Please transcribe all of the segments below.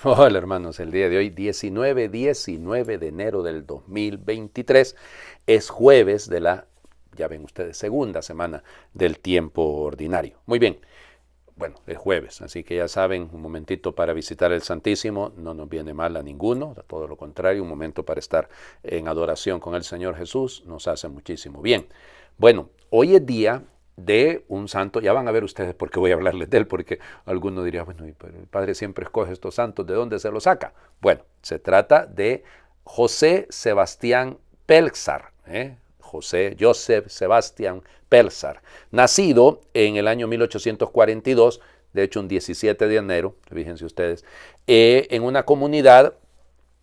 Hola hermanos, el día de hoy, 19 de enero del 2023, es jueves de la, ya ven ustedes, segunda semana del tiempo ordinario. Muy bien, bueno, es jueves, así que ya saben, un momentito para visitar el Santísimo, no nos viene mal a ninguno, a todo lo contrario, un momento para estar en adoración con el Señor Jesús nos hace muchísimo bien. Bueno, hoy es día de un santo, ya van a ver ustedes por qué voy a hablarles de él, porque algunos dirían, bueno, pero el Padre siempre escoge estos santos, ¿de dónde se los saca? Bueno, se trata de José Sebastián Pelzar, Joseph Sebastián Pelzar, nacido en el año 1842, de hecho un 17 de enero, fíjense ustedes, en una comunidad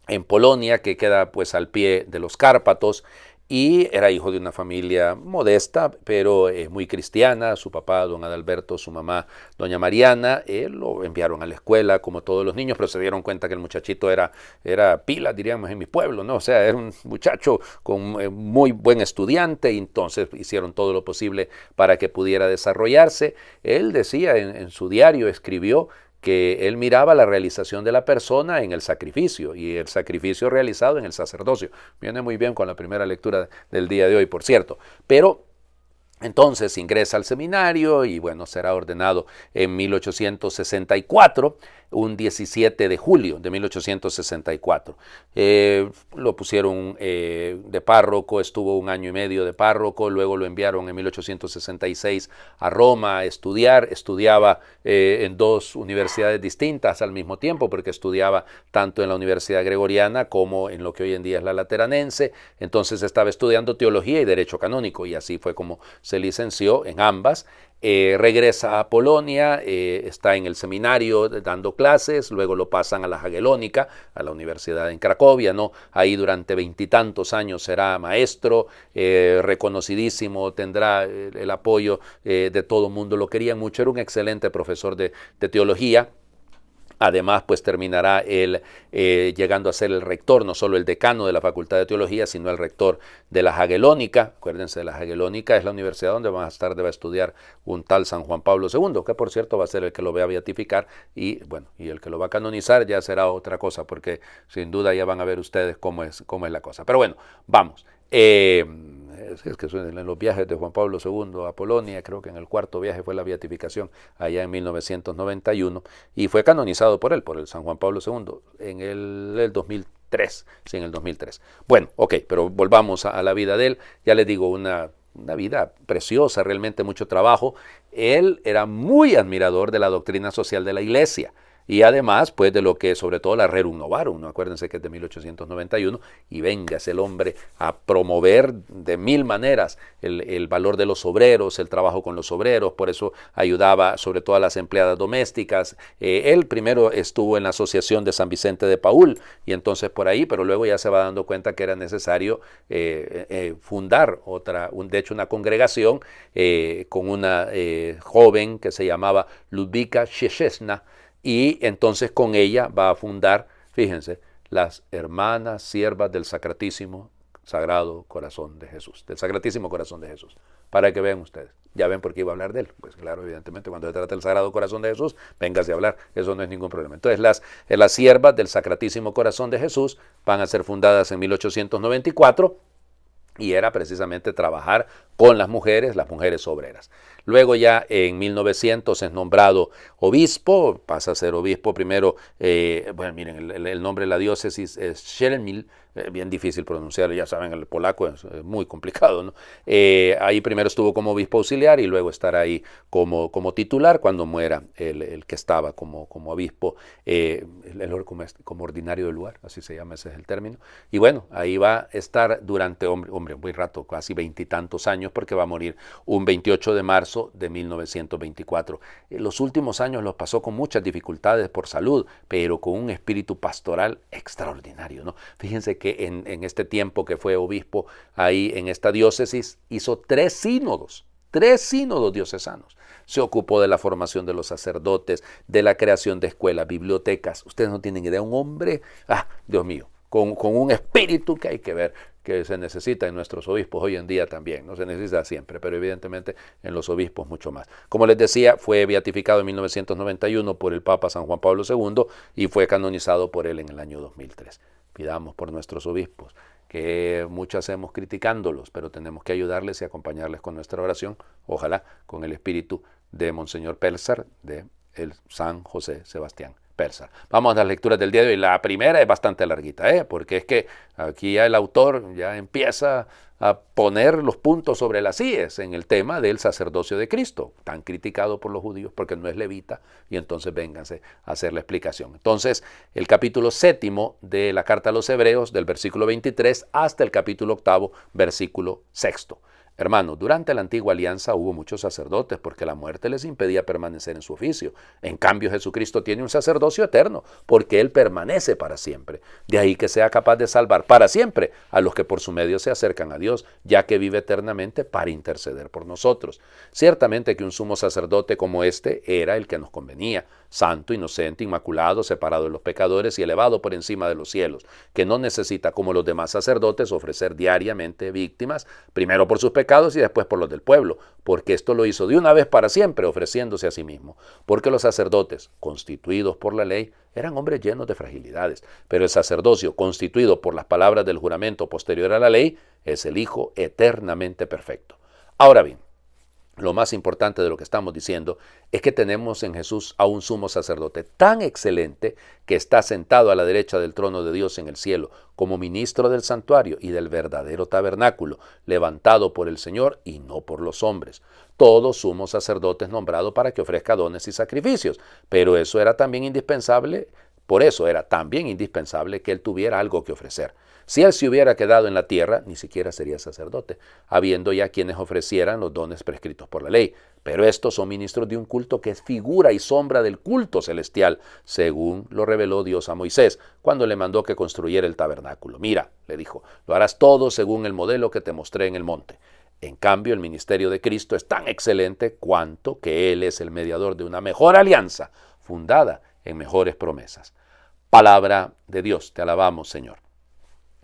en Polonia que queda pues al pie de los Cárpatos, y era hijo de una familia modesta, pero muy cristiana. Su papá, don Adalberto, su mamá, doña Mariana, lo enviaron a la escuela como todos los niños, pero se dieron cuenta que el muchachito era pila, diríamos en mi pueblo, ¿no? O sea, era un muchacho con muy buen estudiante, y entonces hicieron todo lo posible para que pudiera desarrollarse. Él decía en su diario, escribió que él miraba la realización de la persona en el sacrificio, y el sacrificio realizado en el sacerdocio. Viene muy bien con la primera lectura del día de hoy, por cierto. Pero entonces ingresa al seminario y bueno, será ordenado en 1864, un 17 de julio de 1864. Lo pusieron de párroco, estuvo un año y medio de párroco, luego lo enviaron en 1866 a Roma a estudiar. Estudiaba en dos universidades distintas al mismo tiempo, porque estudiaba tanto en la Universidad Gregoriana como en lo que hoy en día es la Lateranense. Entonces estaba estudiando teología y derecho canónico, y así fue como se licenció en ambas. Regresa a Polonia, está en el seminario dando clases, luego lo pasan a la Jagiellónica, a la universidad en Cracovia, ¿no? Ahí durante veintitantos años será maestro, reconocidísimo, tendrá el apoyo de todo el mundo, lo querían mucho, era un excelente profesor de teología. Además, pues terminará él llegando a ser el rector, no solo el decano de la Facultad de Teología, sino el rector de la Jagiellónica. Acuérdense, de la Jagiellónica es la universidad donde más tarde va a estudiar un tal San Juan Pablo II, que por cierto va a ser el que lo va a beatificar, y bueno, y el que lo va a canonizar ya será otra cosa, porque sin duda ya van a ver ustedes cómo es la cosa. Pero bueno, vamos. Es que en los viajes de Juan Pablo II a Polonia, creo que en el cuarto viaje fue la beatificación allá en 1991, y fue canonizado por el San Juan Pablo II, en el 2003, sí, en el 2003. Bueno, ok, pero volvamos a la vida de él. Ya les digo, una vida preciosa, realmente mucho trabajo. Él era muy admirador de la doctrina social de la Iglesia, y además, pues, de lo que sobre todo la Rerum Novarum, ¿no? Acuérdense que es de 1891, y venga el hombre a promover de mil maneras el valor de los obreros, el trabajo con los obreros. Por eso ayudaba sobre todo a las empleadas domésticas. Él primero estuvo en la Asociación de San Vicente de Paúl, y entonces por ahí, pero luego ya se va dando cuenta que era necesario fundar de hecho una congregación con una joven que se llamaba Ludwika Szczesna, y entonces con ella va a fundar, fíjense, las Hermanas Siervas del Sacratísimo Sagrado Corazón de Jesús, del Sacratísimo Corazón de Jesús, para que vean ustedes. Ya ven por qué iba a hablar de él. Pues claro, evidentemente, cuando se trata del Sagrado Corazón de Jesús, véngase a hablar, eso no es ningún problema. Entonces las siervas del Sacratísimo Corazón de Jesús van a ser fundadas en 1894, y era precisamente trabajar con las mujeres obreras. Luego ya en 1900 es nombrado obispo, pasa a ser obispo primero, bueno, miren, el nombre de la diócesis es Szczecin, bien difícil pronunciarlo, ya saben, el polaco es muy complicado, ¿no? Ahí primero estuvo como obispo auxiliar, y luego estará ahí como titular cuando muera el que estaba como obispo, como ordinario del lugar, así se llama, ese es el término. Y bueno, ahí va a estar durante, hombre, muy rato, casi veintitantos años, porque va a morir un 28 de marzo de 1924. Los últimos años los pasó con muchas dificultades por salud, pero con un espíritu pastoral extraordinario, ¿no? Fíjense que en este tiempo que fue obispo ahí en esta diócesis, hizo tres sínodos diocesanos. Se ocupó de la formación de los sacerdotes, de la creación de escuelas, bibliotecas. Ustedes no tienen idea, un hombre, Dios mío, con un espíritu que hay que ver, que se necesita en nuestros obispos hoy en día también. No se necesita siempre, pero evidentemente en los obispos mucho más. Como les decía, fue beatificado en 1991 por el Papa San Juan Pablo II y fue canonizado por él en el año 2003. Pidamos por nuestros obispos, que mucho hacemos criticándolos, pero tenemos que ayudarles y acompañarles con nuestra oración, ojalá con el espíritu de Monseñor Pélsar, de el San José Sebastián Pélsar. Vamos a las lecturas del día de hoy. La primera es bastante larguita, porque es que aquí ya el autor ya empieza a poner los puntos sobre las íes en el tema del sacerdocio de Cristo, tan criticado por los judíos porque no es levita, y entonces vénganse a hacer la explicación. Entonces, el capítulo 7 de la carta a los Hebreos, del versículo 23 hasta el capítulo 8, versículo 6. Hermanos, durante la antigua alianza hubo muchos sacerdotes porque la muerte les impedía permanecer en su oficio. En cambio, Jesucristo tiene un sacerdocio eterno porque Él permanece para siempre. De ahí que sea capaz de salvar para siempre a los que por su medio se acercan a Dios, ya que vive eternamente para interceder por nosotros. Ciertamente que un sumo sacerdote como este era el que nos convenía, santo, inocente, inmaculado, separado de los pecadores y elevado por encima de los cielos, que no necesita, como los demás sacerdotes, ofrecer diariamente víctimas, primero por sus pecados y después por los del pueblo, porque esto lo hizo de una vez para siempre, ofreciéndose a sí mismo. Porque los sacerdotes, constituidos por la ley, eran hombres llenos de fragilidades, pero el sacerdocio, constituido por las palabras del juramento posterior a la ley, es el Hijo eternamente perfecto. Ahora bien, lo más importante de lo que estamos diciendo es que tenemos en Jesús a un sumo sacerdote tan excelente que está sentado a la derecha del trono de Dios en el cielo, como ministro del santuario y del verdadero tabernáculo, levantado por el Señor y no por los hombres. Todo sumo sacerdote es nombrado para que ofrezca dones y sacrificios, pero eso era también indispensable. Por eso era también indispensable que él tuviera algo que ofrecer. Si él se hubiera quedado en la tierra, ni siquiera sería sacerdote, habiendo ya quienes ofrecieran los dones prescritos por la ley. Pero estos son ministros de un culto que es figura y sombra del culto celestial, según lo reveló Dios a Moisés, cuando le mandó que construyera el tabernáculo. Mira, le dijo, lo harás todo según el modelo que te mostré en el monte. En cambio, el ministerio de Cristo es tan excelente cuanto que Él es el mediador de una mejor alianza, fundada en mejores promesas. Palabra de Dios, te alabamos, Señor.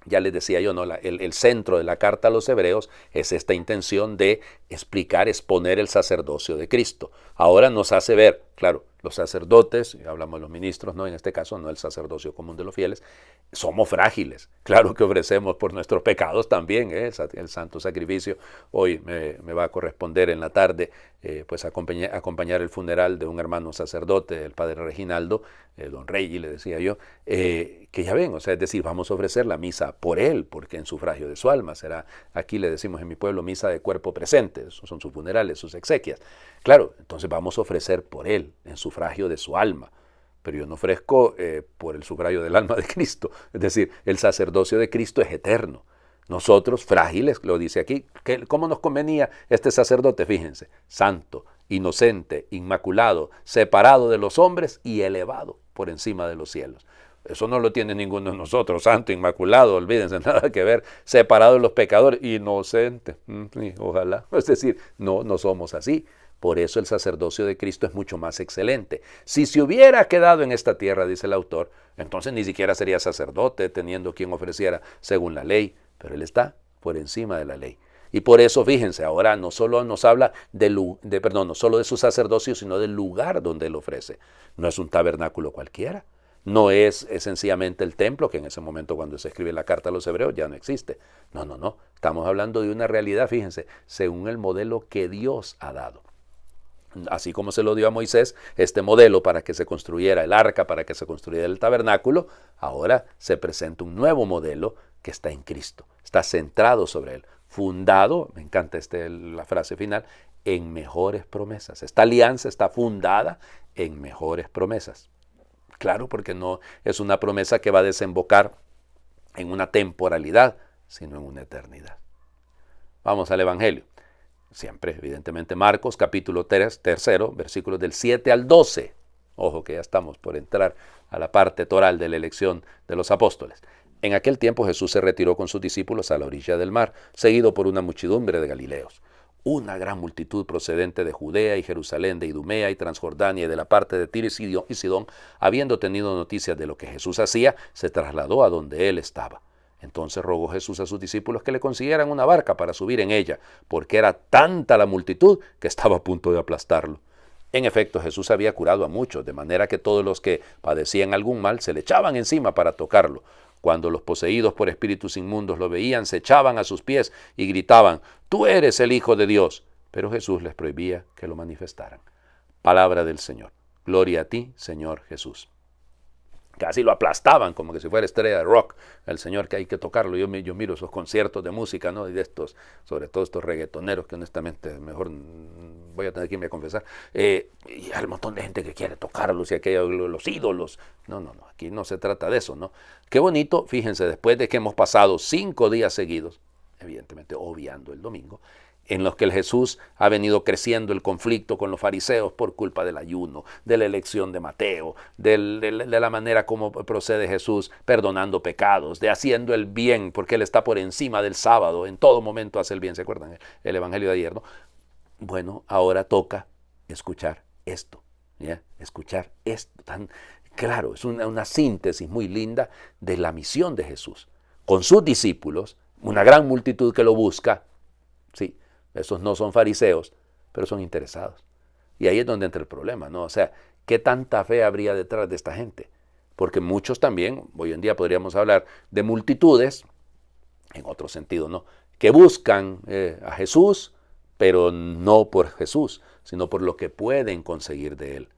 Ya les decía yo, ¿no? El centro de la carta a los Hebreos es esta intención de explicar, exponer el sacerdocio de Cristo. Ahora nos hace ver, claro, los sacerdotes, hablamos de los ministros, no, en este caso no el sacerdocio común de los fieles, somos frágiles. Claro que ofrecemos por nuestros pecados también, el santo sacrificio. Hoy me va a corresponder en la tarde pues acompañar el funeral de un hermano sacerdote, el padre Reginaldo, don Rey, le decía yo, que ya ven, o sea, es decir, vamos a ofrecer la misa por él, porque en sufragio de su alma será, aquí le decimos en mi pueblo, misa de cuerpo presente, esos son sus funerales, sus exequias. Claro, entonces vamos a ofrecer por él, en sufragio de su alma. Pero yo no ofrezco por el sufragio del alma de Cristo. Es decir, el sacerdocio de Cristo es eterno. Nosotros, frágiles, lo dice aquí, ¿cómo nos convenía este sacerdote? Fíjense, santo, inocente, inmaculado, separado de los hombres y elevado por encima de los cielos. Eso no lo tiene ninguno de nosotros, santo, inmaculado, olvídense, nada que ver, separado de los pecadores, inocente, ojalá. Es decir, no somos así. Por eso el sacerdocio de Cristo es mucho más excelente. Si se hubiera quedado en esta tierra, dice el autor, entonces ni siquiera sería sacerdote, teniendo quien ofreciera según la ley, pero él está por encima de la ley. Y por eso, fíjense, ahora no solo nos habla no solo de su sacerdocio, sino del lugar donde él ofrece. No es un tabernáculo cualquiera. No es sencillamente el templo, que en ese momento cuando se escribe la carta a los hebreos ya no existe. No. Estamos hablando de una realidad, fíjense, según el modelo que Dios ha dado. Así como se lo dio a Moisés, este modelo para que se construyera el arca, para que se construyera el tabernáculo, ahora se presenta un nuevo modelo que está en Cristo, está centrado sobre él, fundado, me encanta la frase final, en mejores promesas. Esta alianza está fundada en mejores promesas. Claro, porque no es una promesa que va a desembocar en una temporalidad, sino en una eternidad. Vamos al Evangelio. Siempre, evidentemente, Marcos, capítulo 3, versículos del 7 al 12. Ojo que ya estamos por entrar a la parte toral de la elección de los apóstoles. En aquel tiempo Jesús se retiró con sus discípulos a la orilla del mar, seguido por una muchedumbre de galileos. una gran multitud procedente de Judea y Jerusalén, de Idumea y Transjordania y de la parte de Tiro y Sidón, habiendo tenido noticias de lo que Jesús hacía, se trasladó a donde él estaba. Entonces rogó Jesús a sus discípulos que le consiguieran una barca para subir en ella, porque era tanta la multitud que estaba a punto de aplastarlo. En efecto, Jesús había curado a muchos, de manera que todos los que padecían algún mal se le echaban encima para tocarlo. Cuando los poseídos por espíritus inmundos lo veían, se echaban a sus pies y gritaban: «Tú eres el Hijo de Dios». Pero Jesús les prohibía que lo manifestaran. Palabra del Señor. Gloria a ti, Señor Jesús. Casi lo aplastaban como que si fuera estrella de rock, el Señor, que hay que tocarlo. Yo miro esos conciertos de música, ¿no? Y de estos, sobre todo estos reggaetoneros, que honestamente mejor voy a tener que irme a confesar. Y hay un montón de gente que quiere tocarlos y aquellos, los ídolos. No, aquí no se trata de eso, ¿no? Qué bonito, fíjense, después de que hemos pasado 5 días seguidos, evidentemente obviando el domingo, en los que el Jesús ha venido creciendo el conflicto con los fariseos por culpa del ayuno, de la elección de Mateo, de la manera como procede Jesús perdonando pecados, de haciendo el bien, porque Él está por encima del sábado, en todo momento hace el bien. ¿Se acuerdan el evangelio de ayer, no? Bueno, ahora toca escuchar esto, ¿ya? Escuchar esto tan claro. Es una síntesis muy linda de la misión de Jesús con sus discípulos, una gran multitud que lo busca. Sí, esos no son fariseos, pero son interesados. Y ahí es donde entra el problema, ¿no? O sea, ¿qué tanta fe habría detrás de esta gente? Porque muchos también, hoy en día podríamos hablar de multitudes, en otro sentido, ¿no? Que buscan a Jesús, pero no por Jesús, sino por lo que pueden conseguir de Él.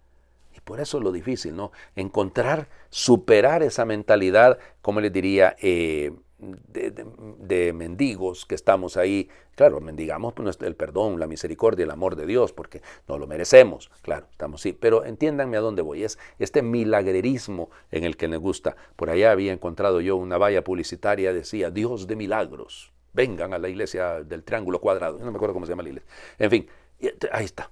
Y por eso es lo difícil, ¿no? Encontrar, superar esa mentalidad, como les diría, de mendigos que estamos ahí. Claro, mendigamos el perdón, la misericordia, el amor de Dios, porque no lo merecemos. Claro, estamos sí. Pero entiéndanme a dónde voy. Es este milagrerismo en el que me gusta. Por allá había encontrado yo una valla publicitaria, decía: Dios de milagros, vengan a la iglesia del Triángulo Cuadrado. Yo no me acuerdo cómo se llama la iglesia. En fin, ahí está.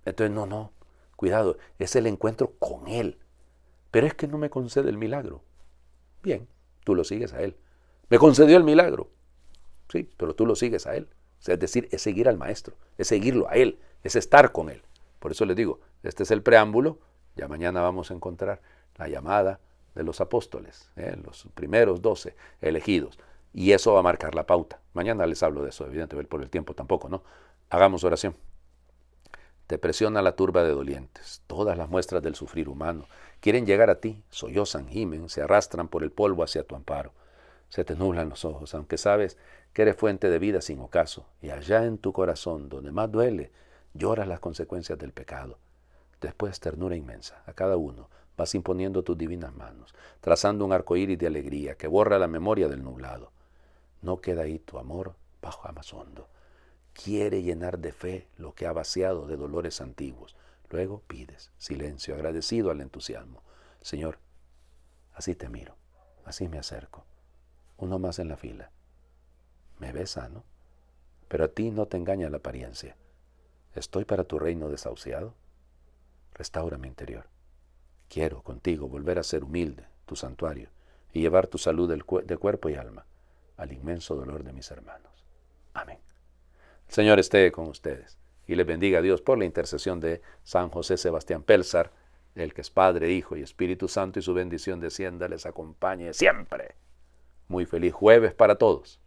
Entonces, no, cuidado, es el encuentro con Él. Pero es que no me concede el milagro. Bien, tú lo sigues a Él. Me concedió el milagro. Sí, pero tú lo sigues a Él. O sea, es decir, es seguir al Maestro, es seguirlo a Él, es estar con Él. Por eso les digo, este es el preámbulo. Ya mañana vamos a encontrar la llamada de los apóstoles, los primeros 12 elegidos. Y eso va a marcar la pauta. Mañana les hablo de eso, evidentemente, por el tiempo tampoco, ¿no? Hagamos oración. Te presiona la turba de dolientes, todas las muestras del sufrir humano. Quieren llegar a ti, sollozan, gimen, se arrastran por el polvo hacia tu amparo. Se te nublan los ojos, aunque sabes que eres fuente de vida sin ocaso. Y allá en tu corazón, donde más duele, lloras las consecuencias del pecado. Después, ternura inmensa. A cada uno vas imponiendo tus divinas manos, trazando un arco iris de alegría que borra la memoria del nublado. No queda ahí tu amor bajo más hondo. Quiere llenar de fe lo que ha vaciado de dolores antiguos. Luego pides silencio, agradecido al entusiasmo. Señor, así te miro, así me acerco. Uno más en la fila. Me ves sano, pero a ti no te engaña la apariencia. Estoy para tu reino desahuciado. Restaura mi interior. Quiero contigo volver a ser humilde, tu santuario, y llevar tu salud de cuerpo y alma al inmenso dolor de mis hermanos. Amén. El Señor esté con ustedes y les bendiga a Dios por la intercesión de San José Sebastián Pélzar, el que es Padre, Hijo y Espíritu Santo, y su bendición descienda, les acompañe siempre. Muy feliz jueves para todos.